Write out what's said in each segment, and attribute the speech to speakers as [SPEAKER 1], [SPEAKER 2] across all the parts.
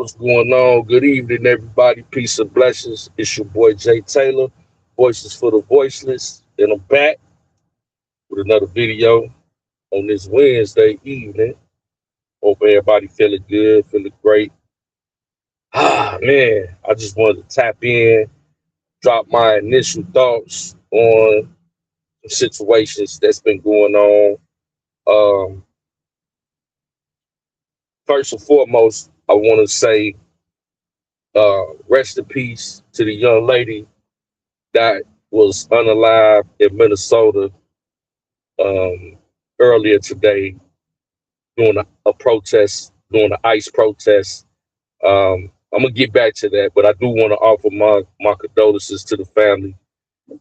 [SPEAKER 1] What's going on? Good evening, everybody. Peace and blessings. It's your boy Jay Taylor, Voices for the Voiceless, and I'm back with another video on this Wednesday evening. Hope everybody feeling good, feeling great. Man, I just wanted to tap in, drop my initial thoughts on some situations that's been going on. Um, First and foremost, I want to say rest in peace to the young lady that was unalive in Minnesota um, earlier today doing a protest, doing an ICE protest. I'm gonna get back to that, but I do want to offer my condolences to the family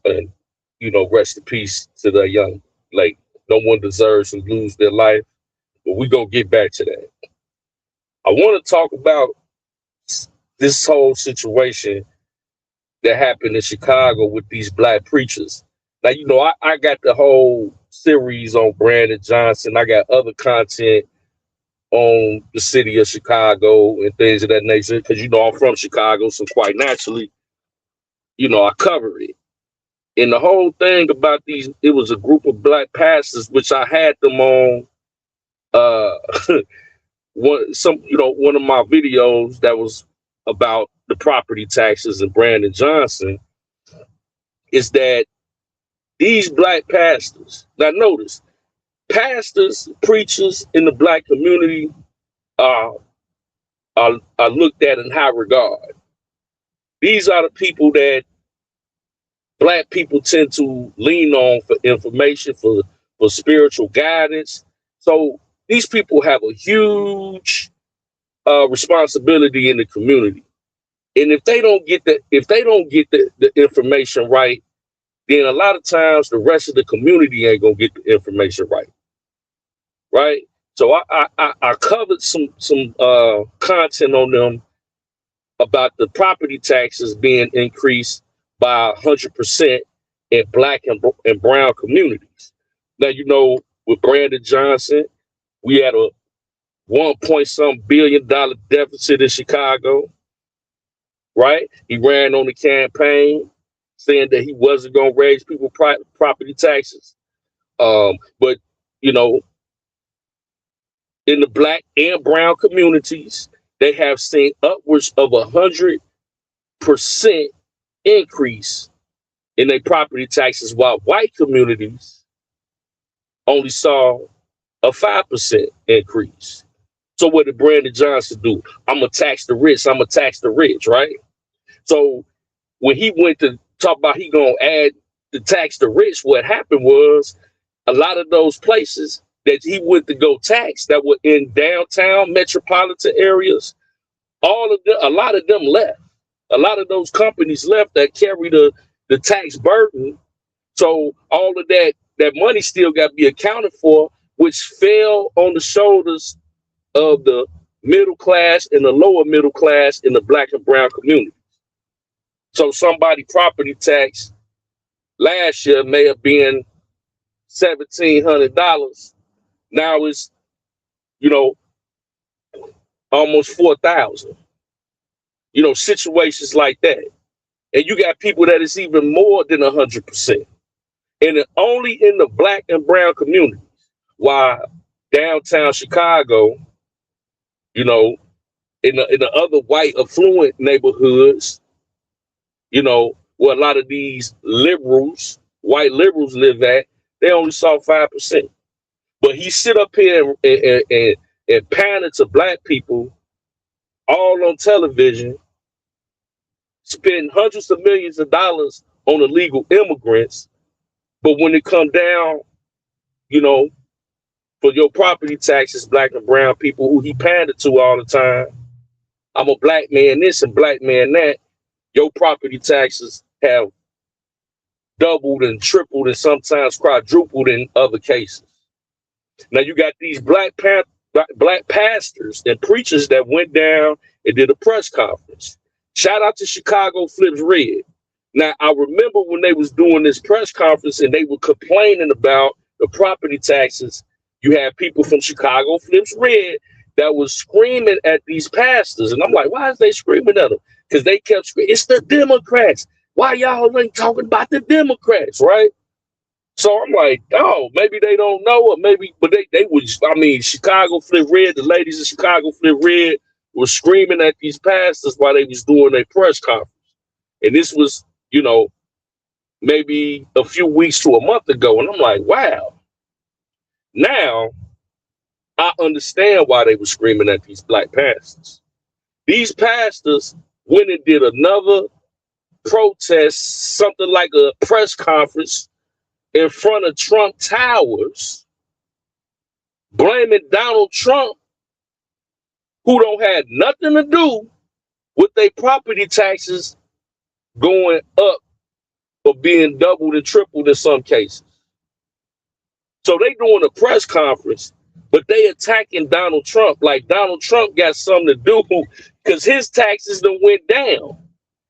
[SPEAKER 1] and rest in peace to the young lady. No one deserves to lose their life, but we gonna get back to that. I want to talk about this whole situation that happened in Chicago with these black preachers. Now, I got the whole series on Brandon Johnson. I got other content on the city of Chicago and things of that nature because, I'm from Chicago. So quite naturally, I cover it. And the whole thing about it was a group of black pastors, which I had them on uh, one of my videos that was about the property taxes and Brandon Johnson is that these black pastors, now notice, pastors, preachers in the black community are looked at in high regard. These are the people that black people tend to lean on for information, for spiritual guidance. So these people have a huge responsibility in the community. And if they don't get the information right, then a lot of times the rest of the community ain't gonna get the information right. Right. So I covered some content on them about the property taxes being increased by 100% in black and brown communities. Now, with Brandon Johnson, we had a 1 point some billion-dollar deficit in Chicago. Right? He ran on the campaign saying that he wasn't going to raise people property taxes. But, in the black and brown communities, they have seen upwards of 100% increase in their property taxes, while white communities only saw a 5% increase. So what did Brandon Johnson do? I'm going to tax the rich. I'm going to tax the rich, right? So when he went to talk about he going to add the tax the rich, what happened was a lot of those places that he went to go tax that were in downtown metropolitan areas, a lot of them left. A lot of those companies left that carry the tax burden. So all of that money still got to be accounted for, which fell on the shoulders of the middle class and the lower middle class in the black and brown community. So somebody property tax last year may have been $1,700. Now it's, almost 4,000. Situations like that. And you got people that is even more than 100%. And only in the black and brown communities. While downtown Chicago, in the other white affluent neighborhoods, where a lot of these white liberals live at, they only saw 5%. But he sit up here and pander to black people all on television, spend hundreds of millions of dollars on illegal immigrants. But when it come down, for your property taxes, black and brown people who he pandered to all the time, I'm a black man this and black man that, your property taxes have doubled and tripled and sometimes quadrupled in other cases. Now you got these black pastors and preachers that went down and did a press conference. Shout out to Chicago Flips Red. Now I remember when they was doing this press conference and they were complaining about the property taxes. You had people from Chicago Flips Red that was screaming at these pastors. And I'm like, why is they screaming at them? Because they kept screaming, it's the Democrats. Why y'all ain't talking about the Democrats, right? So I'm like, oh, maybe they don't know, or maybe, but they was, I mean, Chicago Flip Red, the ladies in Chicago Flip Red were screaming at these pastors while they was doing their press conference. And this was, you know, maybe a few weeks to a month ago. And I'm like, wow, now I understand why they were screaming at these black pastors. These pastors went and did another protest, something like a press conference in front of Trump Towers, blaming Donald Trump, who don't have nothing to do with their property taxes going up or being doubled and tripled in some cases. So they doing a press conference, but they attacking Donald Trump like Donald Trump got something to do because his taxes done went down.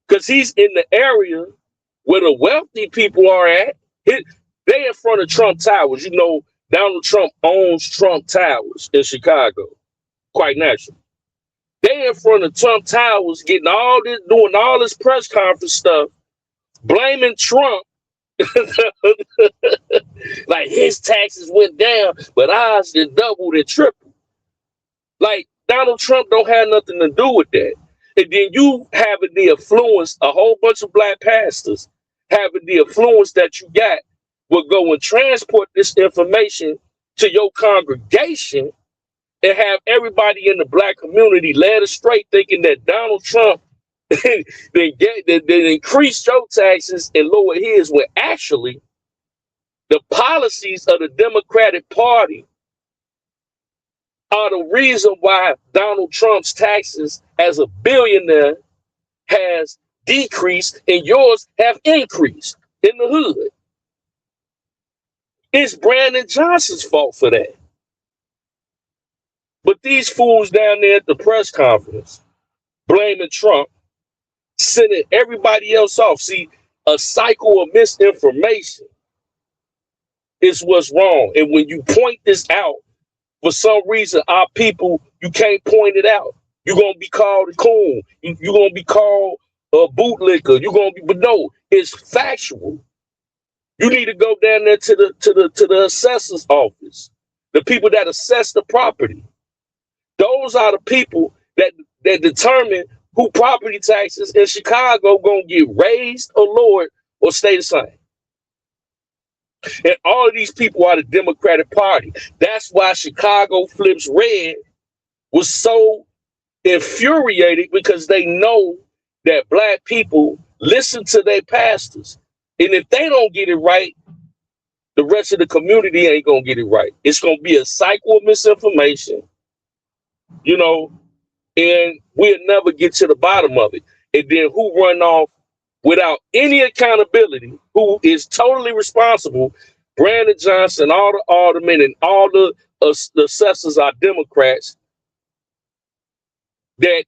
[SPEAKER 1] Because he's in the area where the wealthy people are at. They in front of Trump Towers. You know, Donald Trump owns Trump Towers in Chicago. Quite natural. They in front of Trump Towers getting all this, doing all this press conference stuff, blaming Trump. Like his taxes went down, but ours did doubled and tripled. Like Donald Trump don't have nothing to do with that. And then you having the influence, a whole bunch of black pastors having the influence that you got will go and transport this information to your congregation and have everybody in the black community led astray thinking that Donald Trump then increase your taxes and lower his, when actually the policies of the Democratic Party are the reason why Donald Trump's taxes as a billionaire has decreased and yours have increased in the hood. It's Brandon Johnson's fault for that. But these fools down there at the press conference blaming Trump, sending everybody else off. See, a cycle of misinformation is what's wrong. And when you point this out, for some reason, our people, you can't point it out. You're gonna be called a coon. You're gonna be called a bootlicker. You're gonna be, but no, it's factual. You need to go down there to the assessor's office. The people that assess the property. Those are the people that determine who property taxes in Chicago gonna get raised or lowered or stay the same. And all of these people are the Democratic Party. That's why Chicago Flips Red was so infuriated, because they know that black people listen to their pastors. And if they don't get it right, the rest of the community ain't gonna get it right. It's gonna be a cycle of misinformation, you know, and we'll never get to the bottom of it. And then who run off without any accountability, who is totally responsible? Brandon Johnson, all the aldermen and all the assessors are Democrats that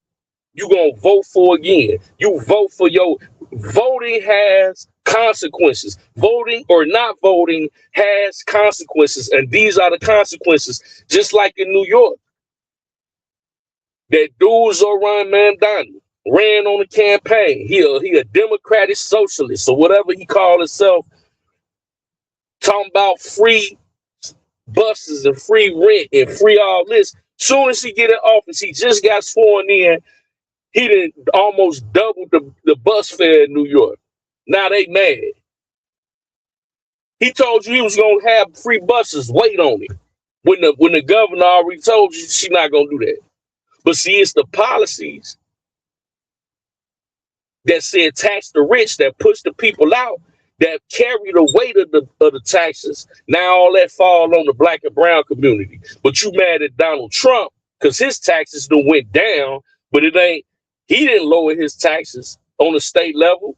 [SPEAKER 1] you gonna vote for again. You vote for your voting has consequences. Voting or not voting has consequences, and these are the consequences. Just like in New York, that dude Zoran Mandani ran on the campaign. He a democratic socialist or whatever he called himself, talking about free buses and free rent and free all this. Soon as he get in office, he just got sworn in. He did almost double the bus fare in New York. Now they mad. He told you he was gonna have free buses. Wait on it. When the governor already told you she's not gonna do that. But see, it's the policies that said tax the rich that push the people out, that carry the weight of the taxes. Now all that fall on the black and brown community. But you mad at Donald Trump because his taxes done went down, but he didn't lower his taxes on the state level.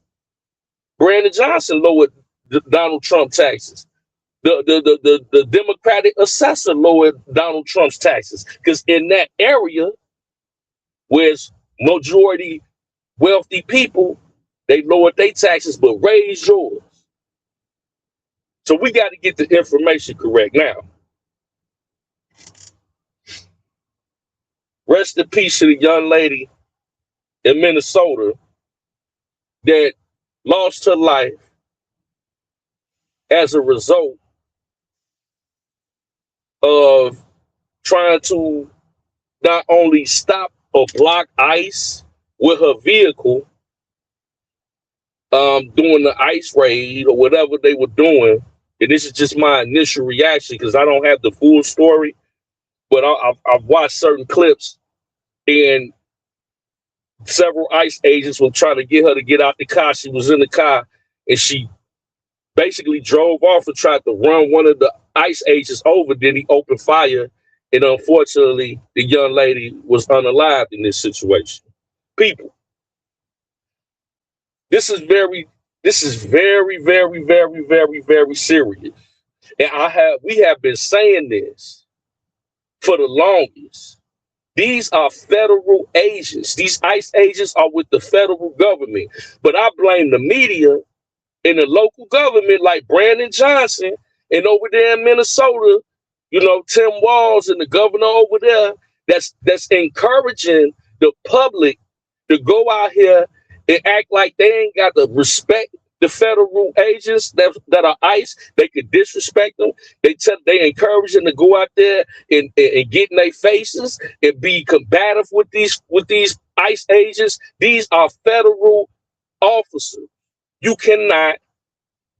[SPEAKER 1] Brandon Johnson lowered Donald Trump taxes. The Democratic assessor lowered Donald Trump's taxes, because in that area where it's majority wealthy people, they lowered their taxes but raised yours. So we got to get the information correct now. rest in peace to the young lady in Minnesota that lost her life as a result of trying to not only stop or block ICE with her vehicle, doing the ICE raid or whatever they were doing. And this is just my initial reaction because I don't have the full story, but I've watched certain clips, and several ICE agents were trying to get her to get out the car. She was in the car, and she basically drove off and tried to run one of the ICE agents over. Then he opened fire, and unfortunately, the young lady was unalived in this situation. People, this is very, very, very, very, very, very serious. And we have been saying this for the longest. These are federal agents. These ICE agents are with the federal government. But I blame the media and the local government like Brandon Johnson, and over there in Minnesota, Tim Walz and the governor over there that's encouraging the public to go out here and act like they ain't got to respect the federal agents that are ICE. They could disrespect them. They encourage them to go out there and get in their faces and be combative with these ICE agents. These are federal officers. You cannot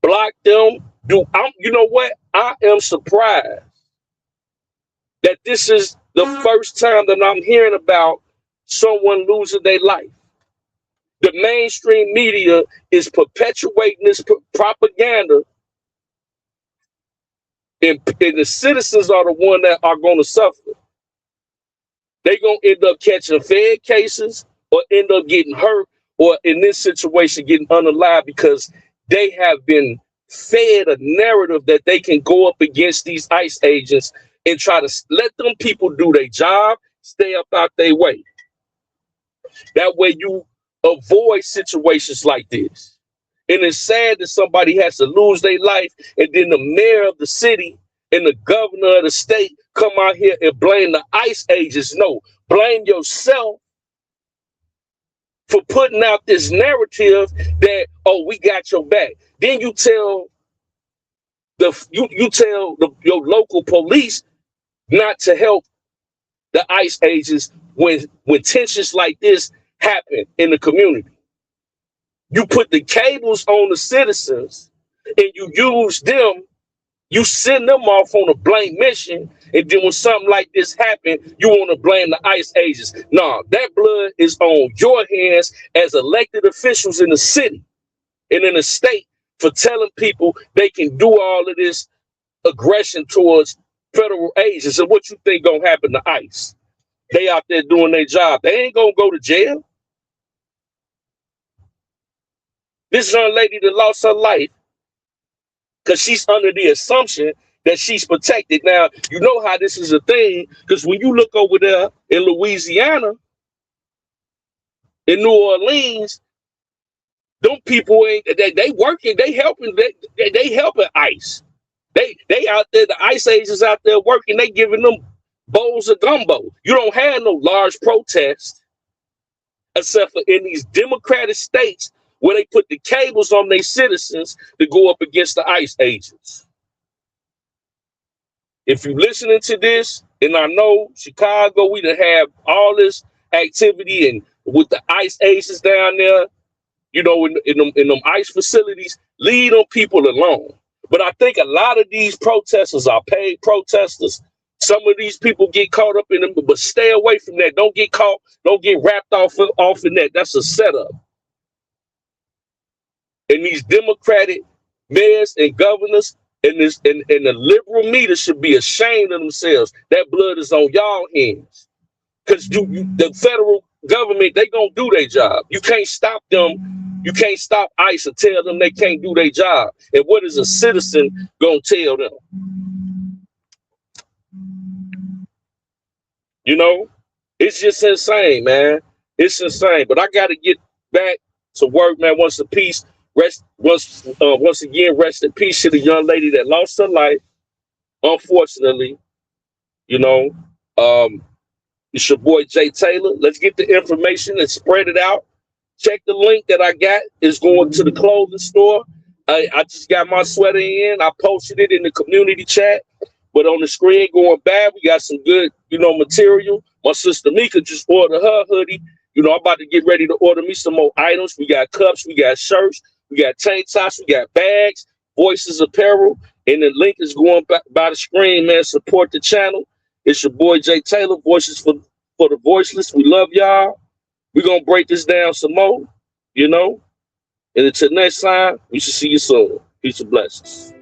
[SPEAKER 1] block them. You know what? I am surprised that this is the first time that I'm hearing about someone losing their life. The mainstream media is perpetuating this propaganda, and the citizens are the one that are going to suffer. They're going to end up catching Fed cases or end up getting hurt, or in this situation, getting unalived because they have been fed a narrative that they can go up against these ICE agents and try to let them people do their job, stay up out their way. That way you avoid situations like this. And it's sad that somebody has to lose their life, and then the mayor of the city and the governor of the state come out here and blame the ICE agents. No, blame yourself for putting out this narrative that, oh, we got your back. Then you tell your local police not to help the ICE agents when tensions like this happen in the community. You put the cables on the citizens and you use them, you send them off on a blank mission, and then when something like this happens, you want to blame the ICE agents. No, that blood is on your hands as elected officials in the city and in the state for telling people they can do all of this aggression towards federal agents. And what you think gonna happen to ICE? They out there doing their job. They ain't gonna go to jail. This young lady that lost her life because she's under the assumption that she's protected. Now, you know how this is a thing, because when you look over there in Louisiana, in New Orleans, them people ain't they working, they helping ICE. They out there, the ICE agents out there working, they giving them bowls of gumbo. You don't have no large protests except for in these democratic states where they put the cables on their citizens to go up against the ICE agents. If you're listening to this, and I know Chicago, we done have all this activity and with the ICE agents down there, in them ICE facilities, leave them people alone. But I think a lot of these protesters are paid protesters. Some of these people get caught up in them, but stay away from that. Don't get caught. Don't get wrapped off in that. That's a setup. And these Democratic mayors and governors and the liberal media should be ashamed of themselves. That blood is on y'all hands. Because the federal government, they gonna do their job. You can't stop them. You can't stop ICE and tell them they can't do their job. And what is a citizen gonna tell them? It's just insane, man. It's insane. But I got to get back to work, man. Once again, rest in peace to the young lady that lost her life. Unfortunately, It's your boy Jay Taylor. Let's get the information and spread it out. Check the link that I got. It's going to the clothing store. I just got my sweater in. I posted it in the community chat. But on the screen going bad, we got some good, material. My sister Mika just ordered her hoodie. I'm about to get ready to order me some more items. We got cups, we got shirts, we got tank tops, we got bags, Voices Apparel, and the link is going by the screen, man. Support the channel. It's your boy Jay Taylor, Voices for the Voiceless. We love y'all. We're going to break this down some more, And until next time, we should see you soon. Peace and blessings.